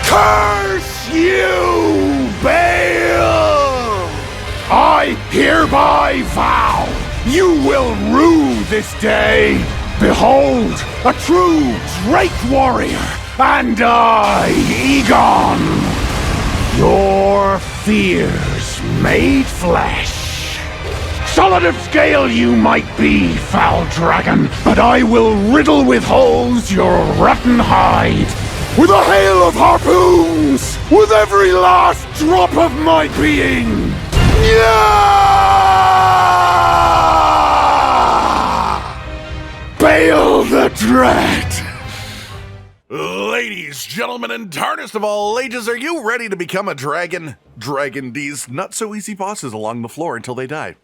Curse you, BAYLE! I hereby vow you will rue this day. Behold, a true Drake warrior, and I, Egon, your fears made flesh. Solid of scale you might be, foul dragon, but I will riddle with holes your rotten hide. With a hail of harpoons, with every last drop of my being. BAYLE the Dread! Ladies, gentlemen, and tarnished of all ages, are you ready to become a dragon? Dragging these not-so-easy bosses along the floor until they die.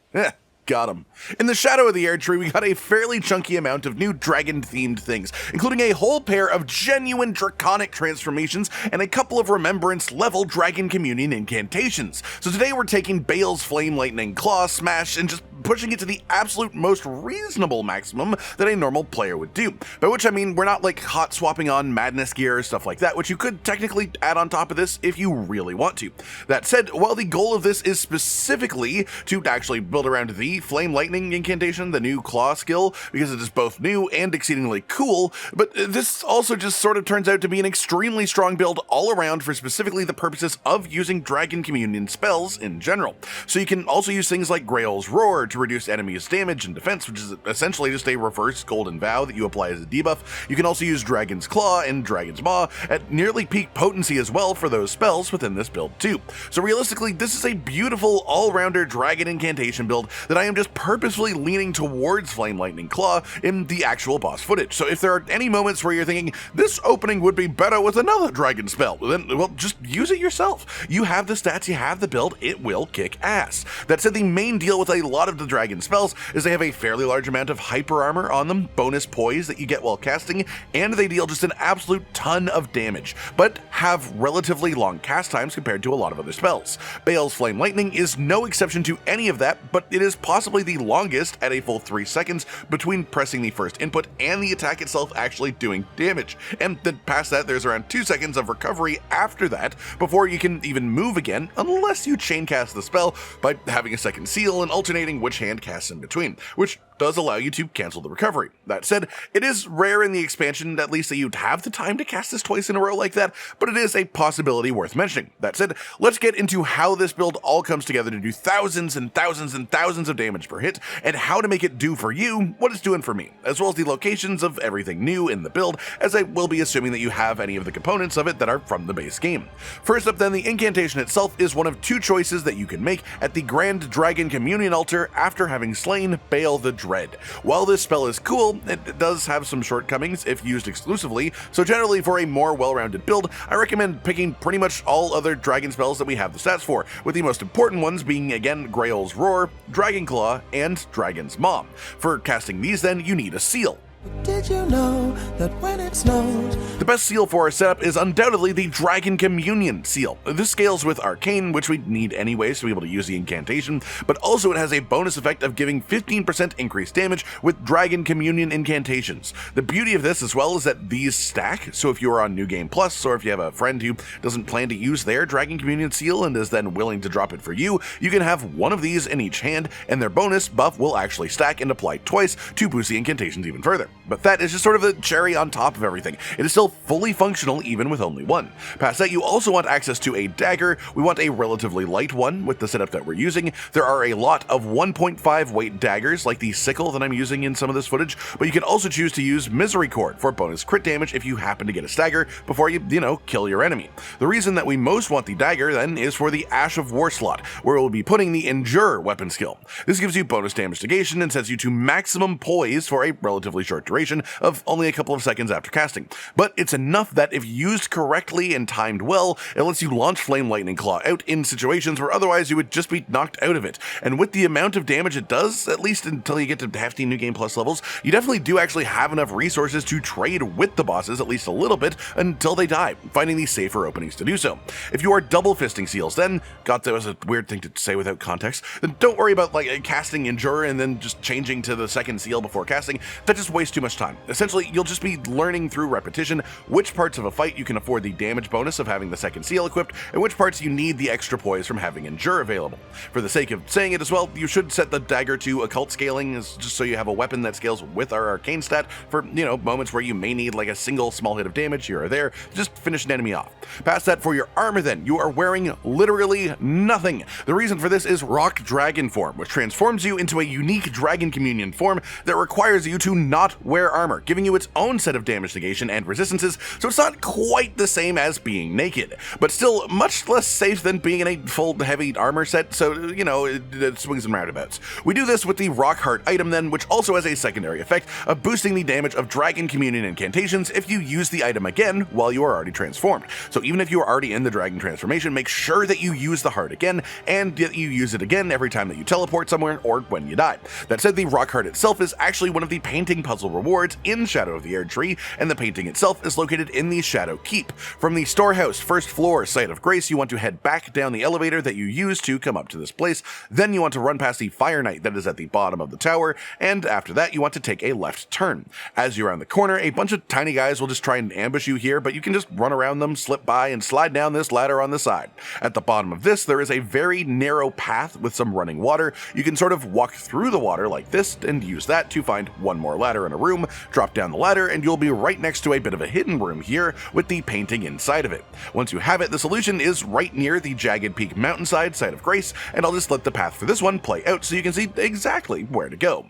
Got him. In the Shadow of the Erdtree, we got a fairly chunky amount of new dragon-themed things, including a whole pair of genuine draconic transformations and a couple of Remembrance-level Dragon Communion incantations. So today we're taking BAYLE's Flame Lightning Claw Smash and just pushing it to the absolute most reasonable maximum that a normal player would do. By which I mean we're not like hot swapping on madness gear or stuff like that, which you could technically add on top of this if you really want to. That said, while the goal of this is specifically to actually build around the Flame Lightning incantation, the new claw skill, because it is both new and exceedingly cool, but this also just sort of turns out to be an extremely strong build all around for specifically the purposes of using Dragon Communion spells in general. So you can also use things like Grail's Roar to reduce enemies' damage and defense, which is essentially just a reverse Golden Vow that you apply as a debuff. You can also use Dragon's Claw and Dragon's Maw at nearly peak potency as well for those spells within this build too. So realistically, this is a beautiful all-rounder dragon incantation build that I am just purposefully leaning towards Flame Lightning Claw in the actual boss footage. So if there are any moments where you're thinking, this opening would be better with another dragon spell, then, well, just use it yourself. You have the stats, you have the build, it will kick ass. That said, the main deal with a lot of the dragon spells is they have a fairly large amount of hyper armor on them, bonus poise that you get while casting, and they deal just an absolute ton of damage, but have relatively long cast times compared to a lot of other spells. BAYLE's Flame Lightning is no exception to any of that, but it is possibly the longest at a full 3 seconds between pressing the first input and the attack itself actually doing damage. And then past that, there's around 2 seconds of recovery after that before you can even move again, unless you chain cast the spell by having a second seal and alternating which hand casts in between, which does allow you to cancel the recovery. That said, it is rare in the expansion, at least, that you'd have the time to cast this twice in a row like that, but it is a possibility worth mentioning. That said, let's get into how this build all comes together to do thousands and thousands and thousands of damage per hit, and how to make it do for you what it's doing for me, as well as the locations of everything new in the build, as I will be assuming that you have any of the components of it that are from the base game. First up then, the incantation itself is one of 2 choices that you can make at the Grand Dragon Communion altar after having slain BAYLE the Dread. While this spell is cool, it does have some shortcomings if used exclusively, so generally for a more well-rounded build, I recommend picking pretty much all other dragon spells that we have the stats for, with the most important ones being again Grail's Roar, Dragon Claw, and Dragon's Maw. For casting these then, you need a seal. Did you know that when it snowed? The best seal for our setup is undoubtedly the Dragon Communion seal. This scales with Arcane, which we need anyways to be able to use the incantation, but also it has a bonus effect of giving 15% increased damage with Dragon Communion incantations. The beauty of this as well is that these stack, so if you are on New Game Plus, or if you have a friend who doesn't plan to use their Dragon Communion seal and is then willing to drop it for you, you can have one of these in each hand, and their bonus buff will actually stack and apply twice to boost the incantations even further. But that is just sort of the cherry on top of everything. It is still fully functional even with only one. Past that, you also want access to a dagger. We want a relatively light one with the setup that we're using. There are a lot of 1.5 weight daggers like the sickle that I'm using in some of this footage, but you can also choose to use Misericord for bonus crit damage if you happen to get a stagger before you kill your enemy. The reason that we most want the dagger then is for the Ash of War slot, where we'll be putting the Endure weapon skill. This gives you bonus damage negation and sets you to maximum poise for a relatively short duration of only a couple of seconds after casting, but it's enough that if used correctly and timed well, it lets you launch Flame Lightning Claw out in situations where otherwise you would just be knocked out of it. And with the amount of damage it does, at least until you get to hefty New Game Plus levels, you definitely do actually have enough resources to trade with the bosses at least a little bit until they die, finding these safer openings to do so. If you are double fisting seals, then, God, that was a weird thing to say without context, then don't worry about casting Endure and then just changing to the second seal before casting. That just wastes too much time. Essentially, you'll just be learning through repetition which parts of a fight you can afford the damage bonus of having the second seal equipped, and which parts you need the extra poise from having Endure available. For the sake of saying it as well, you should set the dagger to occult scaling, just so you have a weapon that scales with our arcane stat for, moments where you may need like a single small hit of damage here or there to just finish an enemy off. Past that, for your armor then, you are wearing literally nothing. The reason for this is Rock Dragon form, which transforms you into a unique Dragon Communion form that requires you to not wear armor, giving you its own set of damage negation and resistances, so it's not quite the same as being naked, but still much less safe than being in a full heavy armor set, so it swings and roundabouts. We do this with the Rock Heart item then, which also has a secondary effect of boosting the damage of Dragon Communion incantations if you use the item again while you are already transformed. So even if you are already in the Dragon transformation, make sure that you use the heart again, and that you use it again every time that you teleport somewhere or when you die. That said, the Rock Heart itself is actually one of the painting puzzle rewards in Shadow of the Erdtree, and the painting itself is located in the Shadow Keep. From the storehouse first floor site of Grace, you want to head back down the elevator that you used to come up to this place. Then you want to run past the Fire Knight that is at the bottom of the tower, and after that you want to take a left turn. As you round the corner, a bunch of tiny guys will just try and ambush you here, but you can just run around them, slip by, and slide down this ladder on the side. At the bottom of this, there is a very narrow path with some running water. You can sort of walk through the water like this and use that to find one more ladder in a room, drop down the ladder, and you'll be right next to a bit of a hidden room here with the painting inside of it. Once you have it, the solution is right near the Jagged Peak mountainside site of Grace, and I'll just let the path for this one play out so you can see exactly where to go.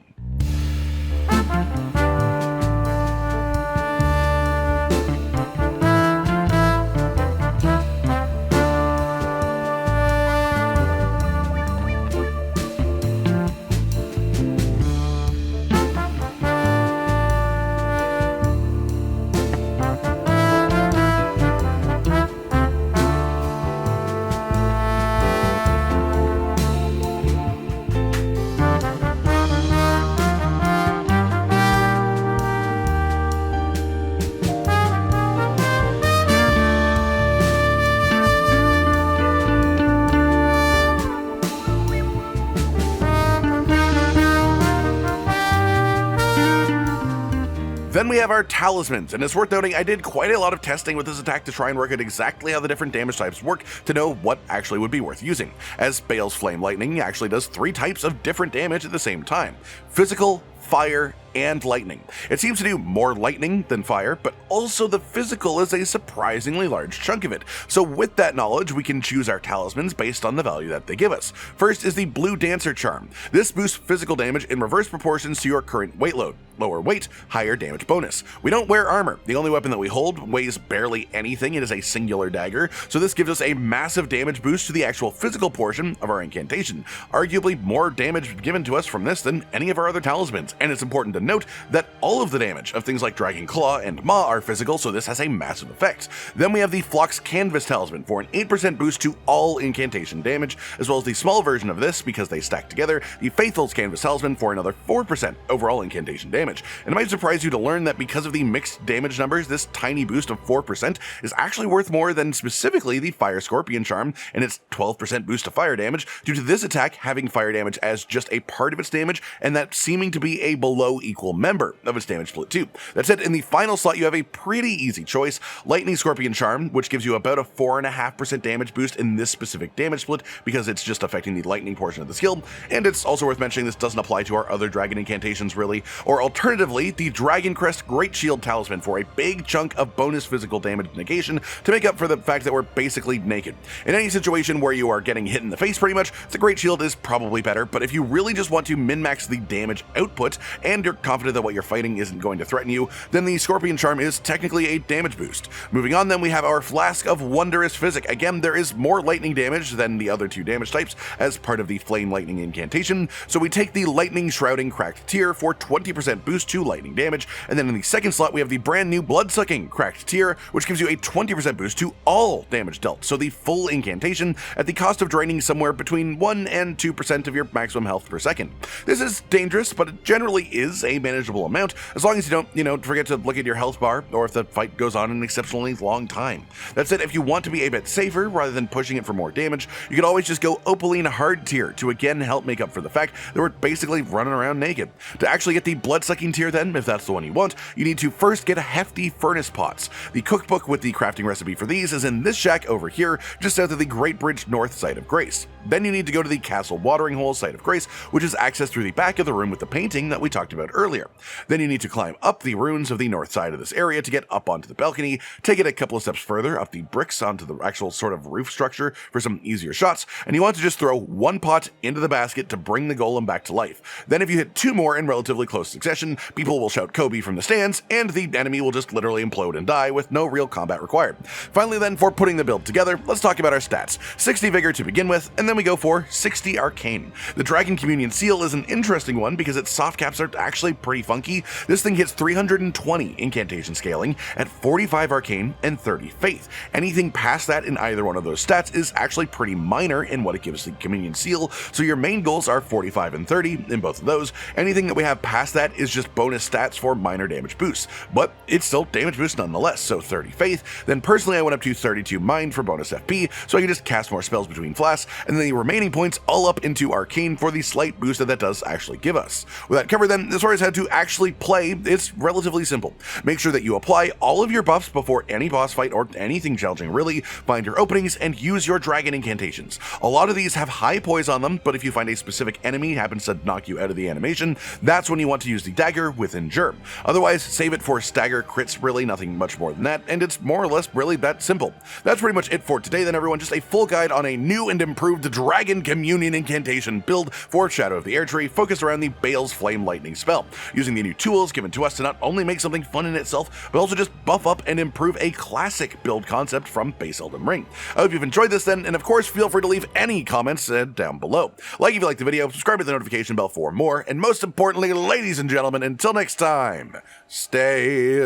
Then we have our Talismans, and it's worth noting I did quite a lot of testing with this attack to try and work out exactly how the different damage types work to know what actually would be worth using, as BAYLE's Flame Lightning actually does 3 types of different damage at the same time: physical, fire, and lightning. It seems to do more lightning than fire, but also the physical is a surprisingly large chunk of it. So with that knowledge, we can choose our talismans based on the value that they give us. First is the Blue Dancer Charm. This boosts physical damage in reverse proportions to your current weight load. Lower weight, higher damage bonus. We don't wear armor. The only weapon that we hold weighs barely anything. It is a singular dagger, so this gives us a massive damage boost to the actual physical portion of our incantation. Arguably more damage given to us from this than any of our other talismans, and it's important to note that all of the damage of things like Dragon Claw and Maw are physical, so this has a massive effect. Then we have the Phlox Canvas Talisman for an 8% boost to all incantation damage, as well as the small version of this, because they stack together, the Faithful's Canvas Talisman for another 4% overall incantation damage. And it might surprise you to learn that because of the mixed damage numbers, this tiny boost of 4% is actually worth more than specifically the Fire Scorpion Charm and its 12% boost to fire damage, due to this attack having fire damage as just a part of its damage, and that seeming to be a below equal member of its damage split too. That said, in the final slot you have a pretty easy choice: Lightning Scorpion Charm, which gives you about a 4.5% damage boost in this specific damage split because it's just affecting the lightning portion of the skill, and it's also worth mentioning this doesn't apply to our other dragon incantations really. Or alternatively, the Dragon Crest Great Shield Talisman for a big chunk of bonus physical damage negation to make up for the fact that we're basically naked. In any situation where you are getting hit in the face pretty much, the Great Shield is probably better, but if you really just want to min-max the damage output and you're confident that what you're fighting isn't going to threaten you, then the Scorpion Charm is technically a damage boost. Moving on, then we have our Flask of Wondrous Physic. Again, there is more lightning damage than the other 2 damage types as part of the Flame Lightning incantation, so we take the Lightning Shrouding Cracked Tear for 20% boost to lightning damage, and then in the second slot we have the brand new Bloodsucking Cracked Tear, which gives you a 20% boost to all damage dealt, so the full incantation at the cost of draining somewhere between 1 and 2% of your maximum health per second. This is dangerous, but it generally generally is a manageable amount, as long as you don't, forget to look at your health bar, or if the fight goes on an exceptionally long time. That said, if you want to be a bit safer, rather than pushing it for more damage, you can always just go Opaline hard tier to again help make up for the fact that we're basically running around naked. To actually get the blood-sucking tier then, if that's the one you want, you need to first get a hefty furnace pots. The cookbook with the crafting recipe for these is in this shack over here, just south of the Great Bridge North site of Grace. Then you need to go to the Castle Watering Hole site of Grace, which is accessed through the back of the room with the painting that we talked about earlier. Then you need to climb up the runes of the north side of this area to get up onto the balcony, take it a couple of steps further up the bricks onto the actual sort of roof structure for some easier shots, and you want to just throw one pot into the basket to bring the golem back to life. Then if you hit two more in relatively close succession, people will shout Kobe from the stands, and the enemy will just literally implode and die with no real combat required. Finally then, for putting the build together, let's talk about our stats. 60 Vigor to begin with, and then we go for 60 Arcane. The Dragon Communion Seal is an interesting one because its soft caps are actually pretty funky. This thing hits 320 incantation scaling at 45 Arcane and 30 Faith. Anything past that in either one of those stats is actually pretty minor in what it gives the Communion Seal, so your main goals are 45 and 30 in both of those. Anything that we have past that is just bonus stats for minor damage boosts, but it's still damage boost nonetheless, so 30 Faith. Then personally I went up to 32 Mind for bonus FP, so I can just cast more spells between flasks, and then the remaining points all up into Arcane for the slight boost that does actually give us. With that covered then, as far as how to actually play, it's relatively simple. Make sure that you apply all of your buffs before any boss fight or anything challenging really, find your openings, and use your dragon incantations. A lot of these have high poise on them, but if you find a specific enemy happens to knock you out of the animation, that's when you want to use the dagger with Endure. Otherwise, save it for stagger crits, really nothing much more than that, and it's more or less really that simple. That's pretty much it for today then everyone, just a full guide on a new and improved Dragon Communion incantation build for Shadow of the Erdtree, focused around the Bale's Flame Lightning spell, using the new tools given to us to not only make something fun in itself, but also just buff up and improve a classic build concept from base Elden Ring. I hope you've enjoyed this then, and of course feel free to leave any comments down below. Like if you liked the video, subscribe to the notification bell for more, and most importantly, ladies and gentlemen, until next time, stay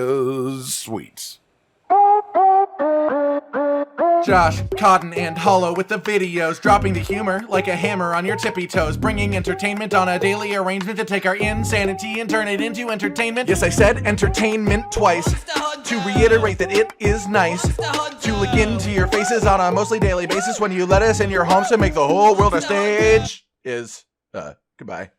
sweet. Josh, Cotton, and Hollow with the videos, dropping the humor like a hammer on your tippy toes, bringing entertainment on a daily arrangement to take our insanity and turn it into entertainment. Yes, I said entertainment twice, to reiterate that it is nice to look into your faces on a mostly daily basis when you let us in your homes to make the whole world a stage. Goodbye.